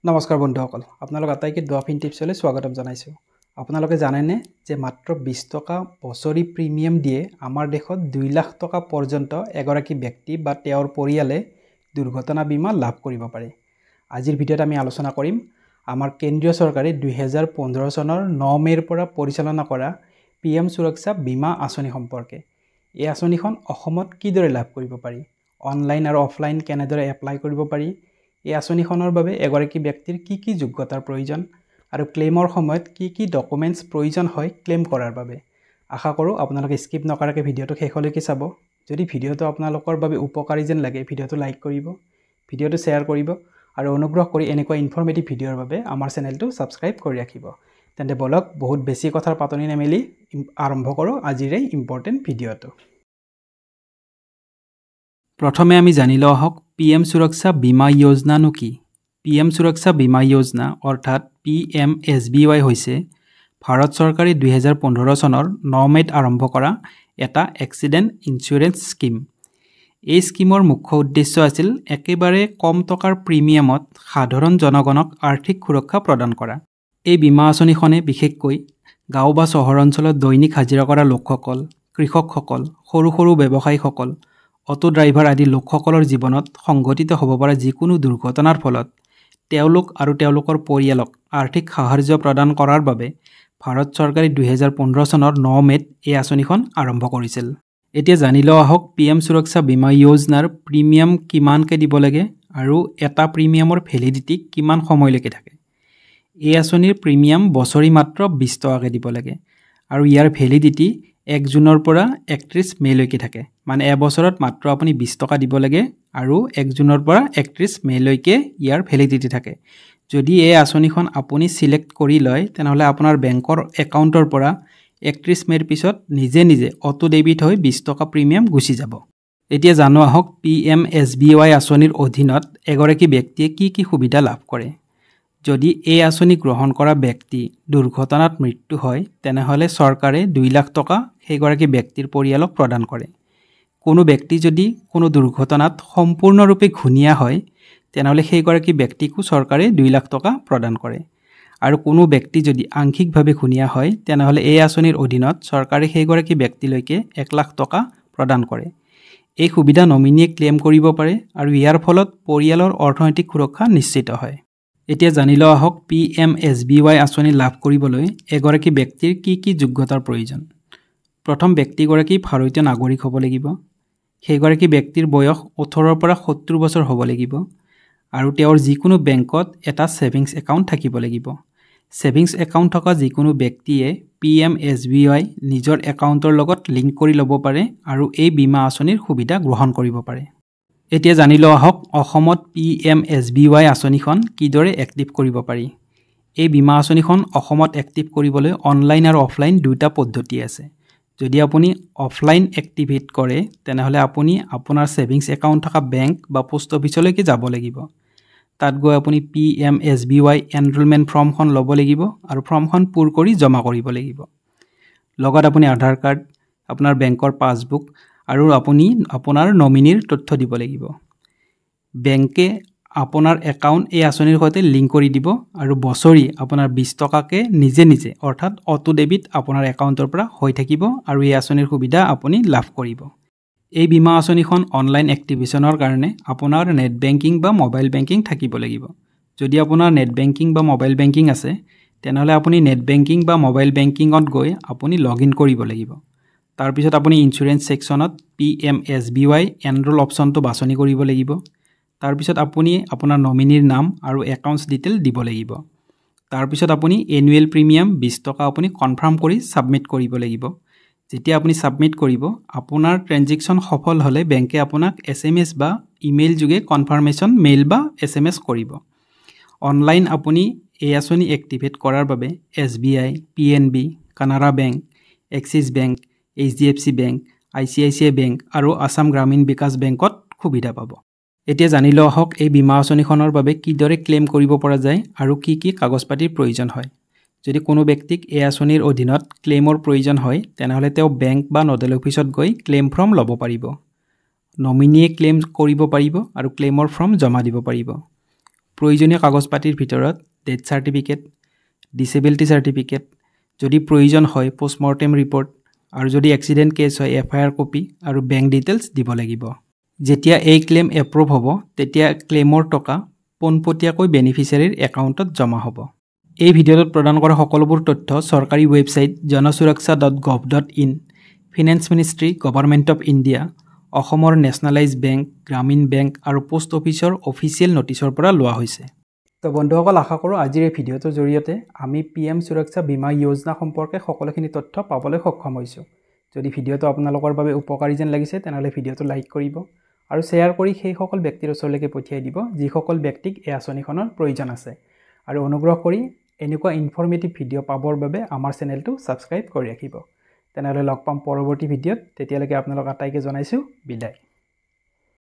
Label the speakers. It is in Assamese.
Speaker 1: নমস্কাৰ বন্ধুসকল, আপোনালোক আটাইকে ডুৱাফিন টিপছলৈ স্বাগতম জনাইছোঁ। আপোনালোকে জানেনে যে মাত্ৰ 20 টকা বছৰি প্ৰিমিয়াম দিয়ে আমাৰ দেশত 2 লাখ টকা পৰ্যন্ত এগৰাকী ব্যক্তি বা তেওঁৰ পৰিয়ালে দুৰ্ঘটনা বীমা লাভ কৰিব পাৰে। আজিৰ ভিডিঅ'ত আমি আলোচনা কৰিম আমাৰ কেন্দ্ৰীয় চৰকাৰে 2015 চনৰ 9 মে'ৰ পৰা পৰিচালনা কৰা PM সুৰক্ষা বীমা আঁচনি সম্পৰ্কে। এই আঁচনিখন অসমত কিদৰে লাভ কৰিব পাৰি, অনলাইন আৰু অফলাইন কেনেদৰে এপ্লাই কৰিব পাৰি, এই আঁচনিখনৰ বাবে এগৰাকী ব্যক্তিৰ কি যোগ্যতাৰ প্ৰয়োজন আৰু ক্লেইমৰ সময়ত কি ডকুমেণ্টছ প্ৰয়োজন হয় ক্লেইম কৰাৰ বাবে। আশা কৰোঁ আপোনালোকে স্কিপ নকৰাকৈ ভিডিঅ'টো শেষলৈকে চাব। যদি ভিডিঅ'টো আপোনালোকৰ বাবে উপকাৰী যেন লাগে ভিডিঅ'টো লাইক কৰিব, ভিডিঅ'টো শ্বেয়াৰ কৰিব আৰু অনুগ্ৰহ কৰি এনেকুৱা ইনফৰ্মেটিভ ভিডিঅ'ৰ বাবে আমাৰ চেনেলটো ছাবস্ক্ৰাইব কৰি ৰাখিব। তেন্তে বলক বহুত বেছি কথাৰ পাতনি নেমেলি আৰম্ভ কৰোঁ আজিৰ এই ইম্পৰ্টেণ্ট ভিডিঅ'টো। প্ৰথমে আমি জানি লওঁ আহক PM সুৰক্ষা বীমা যোজনানো কি। PM সুৰক্ষা বীমা যোজনা অৰ্থাৎ PMSBY হৈছে ভাৰত চৰকাৰে 2015 চনৰ 9 মে'ত আৰম্ভ কৰা এটা এক্সিডেণ্ট ইঞ্চুৰেঞ্চ স্কিম। এই স্কিমৰ মুখ্য উদ্দেশ্য আছিল একেবাৰে কম টকাৰ প্ৰিমিয়ামত সাধাৰণ জনগণক আৰ্থিক সুৰক্ষা প্ৰদান কৰা। এই বীমা আঁচনিখনে বিশেষকৈ গাঁও বা চহৰ অঞ্চলত দৈনিক হাজিৰা কৰা লোকসকল, কৃষকসকল, সৰু ব্যৱসায়ীসকল, অটো ড্ৰাইভাৰ আদি লোকসকলৰ জীৱনত সংঘটিত হ'ব পৰা যিকোনো দুৰ্ঘটনাৰ ফলত তেওঁলোক আৰু তেওঁলোকৰ পৰিয়ালক আৰ্থিক সাহায্য প্ৰদান কৰাৰ বাবে ভাৰত চৰকাৰে 2015 চনৰ 9 মে'ত এই আঁচনিখন আৰম্ভ কৰিছিল। এতিয়া জানি লওঁ আহক PM সুৰক্ষা বীমা যোজনাৰ প্ৰিমিয়াম কিমানকৈ দিব লাগে আৰু এটা প্ৰিমিয়ামৰ ভেলিডিটি কিমান সময়লৈকে থাকে। এই আঁচনিৰ প্ৰিমিয়াম বছৰি মাত্ৰ 20 টকাকৈ দিব লাগে আৰু ইয়াৰ ভেলিডিটি 1 জুনৰ পৰা 31 মে'লৈকে থাকে। মানে এবছৰত মাত্ৰ আপুনি 20 টকা দিব লাগে আৰু 1 জুনৰ পৰা 31 মে'লৈকে ইয়াৰ ভেলিডিটি থাকে। যদি এই আঁচনিখন আপুনি চিলেক্ট কৰি লয় তেনেহ'লে আপোনাৰ বেংকৰ একাউণ্টৰ পৰা 31 মে'ৰ পিছত নিজে অটো ডেবিট হৈ 20 টকা প্ৰিমিয়াম গুচি যাব। এতিয়া জানো আহক PMSBY আঁচনিৰ অধীনত এগৰাকী ব্যক্তিয়ে কি সুবিধা লাভ কৰে। যদি এই আঁচনি গ্ৰহণ কৰা ব্যক্তি দুৰ্ঘটনাত মৃত্যু হয় তেনেহ'লে চৰকাৰে 2 লাখ টকা সেইগৰাকী ব্যক্তিৰ পৰিয়ালক প্ৰদান কৰে। কোনো ব্যক্তি যদি কোনো দুৰ্ঘটনাত সম্পূৰ্ণৰূপে ঘূণীয়া হয় তেনেহ'লে সেইগৰাকী ব্যক্তিকো চৰকাৰে 2 লাখ টকা প্ৰদান কৰে। আৰু কোনো ব্যক্তি যদি আংশিকভাৱে ঘূণীয়া হয় তেনেহ'লে এই আঁচনিৰ অধীনত চৰকাৰে সেইগৰাকী ব্যক্তিলৈকে 1 লাখ টকা প্ৰদান কৰে। এই সুবিধা নমিনীয়ে ক্লেইম কৰিব পাৰে আৰু ইয়াৰ ফলত পৰিয়ালৰ অৰ্থনৈতিক সুৰক্ষা নিশ্চিত হয়। এতিয়া জানি লওঁ আহক PMSBY আঁচনি লাভ কৰিবলৈ এগৰাকী ব্যক্তিৰ কি যোগ্যতাৰ প্ৰয়োজন। প্ৰথম ব্যক্তিগৰাকী ভাৰতীয় নাগৰিক হ'ব লাগিব। সেইগৰাকী ব্যক্তিৰ বয়স 18 পৰা 70 বছৰ হ'ব লাগিব আৰু তেওঁৰ যিকোনো বেংকত এটা ছেভিংছ একাউণ্ট থাকিব লাগিব। ছেভিংছ একাউণ্ট থকা যিকোনো ব্যক্তিয়ে PMSBY নিজৰ একাউণ্টৰ লগত লিংক কৰি ল'ব পাৰে আৰু এই বীমা আঁচনিৰ সুবিধা গ্ৰহণ কৰিব পাৰে। এতিয়া জানি লওঁ আহক অসমত PMSBY আঁচনিখন কিদৰে এক্টিভ কৰিব পাৰি। এই বীমা আঁচনিখন অসমত এক্টিভ কৰিবলৈ অনলাইন আৰু অফলাইন দুটা পদ্ধতি আছে। যদি আপুনি অফলাইন এক্টিভেট কৰে তেনেহ'লে আপুনি আপোনাৰ ছেভিংছ একাউণ্ট থকা বেংক বা পোষ্ট অফিচলৈকে যাব লাগিব। তাত গৈ আপুনি PMSBY এনৰোলমেণ্ট ফৰ্মখন ল'ব লাগিব আৰু ফৰ্মখন পূৰ কৰি জমা কৰিব লাগিব। লগত আপুনি আধাৰ কাৰ্ড, আপোনাৰ বেংকৰ পাছবুক আৰু আপুনি আপোনাৰ নমিনীৰ তথ্য দিব লাগিব। বেংকে আপোনাৰ একাউণ্ট এই আঁচনিৰ সৈতে লিংক কৰি দিব আৰু বছৰি আপোনাৰ 20 টকাকৈ নিজে অৰ্থাৎ অটো ডেবিট আপোনাৰ একাউণ্টৰ পৰা হৈ থাকিব আৰু এই আঁচনিৰ সুবিধা আপুনি লাভ কৰিব। এই বীমা আঁচনিখন অনলাইন এক্টিভেশ্যনৰ কাৰণে আপোনাৰ নেট বেংকিং বা মোবাইল বেংকিং থাকিব লাগিব। যদি আপোনাৰ নেট বেংকিং বা মোবাইল বেংকিং আছে তেনেহ'লে আপুনি নেট বেংকিং বা মোবাইল বেংকিঙত গৈ আপুনি লগ ইন কৰিব লাগিব। তাৰপিছত আপুনি ইঞ্চুৰেঞ্চ ছেকশ্যনত PMSBY এনৰোল অপশ্যনটো বাছনি কৰিব লাগিব। তাৰপিছত আপুনি আপোনাৰ নমিনীৰ নাম আৰু একাউণ্টছ ডিটেইল দিব লাগিব। তাৰপিছত আপুনি এনুৱেল প্ৰিমিয়াম 20 টকা আপুনি কনফাৰ্ম কৰি ছাবমিট কৰিব লাগিব। যেতিয়া আপুনি ছাবমিট কৰিব আপোনাৰ ট্ৰেনজেকশ্যন সফল হ'লে বেংকে আপোনাক SMS বা ইমেইল যোগে কনফাৰ্মেশ্যন মেইল বা SMS কৰিব। অনলাইন আপুনি এই আঁচনি এক্টিভেট কৰাৰ বাবে SBI, PNB, Canara bank, axis bank, HDFC bank, ICICI bank আৰু আসাম গ্ৰামীণ বিকাশ বেংকত সুবিধা পাব। এতিয়া জানি লওঁ আহক এই বীমা আঁচনিখনৰ বাবে কিদৰে ক্লেইম কৰিব পৰা যায় আৰু কি কাগজ পাতিৰ প্ৰয়োজন হয়। যদি কোনো ব্যক্তিক এই আঁচনিৰ অধীনত ক্লেইমৰ প্ৰয়োজন হয় তেনেহ'লে তেওঁ বেংক বা নডেল অফিচত গৈ ক্লেইম ফৰ্ম ল'ব পাৰিব। নমিনীয়ে ক্লেইম কৰিব পাৰিব আৰু ক্লেইমৰ ফৰ্ম জমা দিব পাৰিব। প্ৰয়োজনীয় কাগজপাতিৰ ভিতৰত ডেথ চাৰ্টিফিকেট, ডিসেবিলিটি চাৰ্টিফিকেট, যদি প্ৰয়োজন হয় পোষ্টমৰ্টেম ৰিপৰ্ট, আৰু যদি এক্সিডেণ্ট কেছ হয় FIR কপি আৰু বেংক ডিটেইলছ দিব লাগিব। যেতিয়া এই ক্লেইম এপ্ৰুভ হ'ব তেতিয়া ক্লেইমৰ টকা পোনপটীয়াকৈ বেনিফিচিয়াৰীৰ একাউণ্টত জমা হ'ব। এই ভিডিঅ'টোত প্ৰদান কৰা সকলোবোৰ তথ্য চৰকাৰী website janasuraksha.gov.in, finance ministry, government of India, অসমৰ নেশ্যনেলাইজ বেংক, গ্ৰামীণ বেংক আৰু পোষ্ট অফিচৰ অফিচিয়েল নটিচৰ পৰা লোৱা হৈছে। তো বন্ধুসকল, আশা কৰোঁ আজিৰ এই ভিডিঅ'টোৰ জৰিয়তে আমি PM সুৰক্ষা বীমা যোজনা সম্পৰ্কে সকলোখিনি তথ্য পাবলৈ সক্ষম হৈছোঁ। যদি ভিডিঅ'টো আপোনালোকৰ বাবে উপকাৰী যেন লাগিছে তেনেহ'লে ভিডিঅ'টো লাইক কৰিব আৰু শ্বেয়াৰ কৰি সেইসকল ব্যক্তিৰ ওচৰলৈকে পঠিয়াই দিব যিসকল ব্যক্তিক এই আঁচনিখনৰ প্ৰয়োজন আছে। আৰু অনুগ্ৰহ কৰি এনেকুৱা ইনফৰ্মেটিভ ভিডিঅ' পাবৰ বাবে আমাৰ চেনেলটো ছাবস্ক্ৰাইব কৰি ৰাখিব। তেনেহ'লে লগ পাম পৰৱৰ্তী ভিডিঅ'ত। তেতিয়ালৈকে আপোনালোক আটাইকে জনাইছোঁ বিদায়।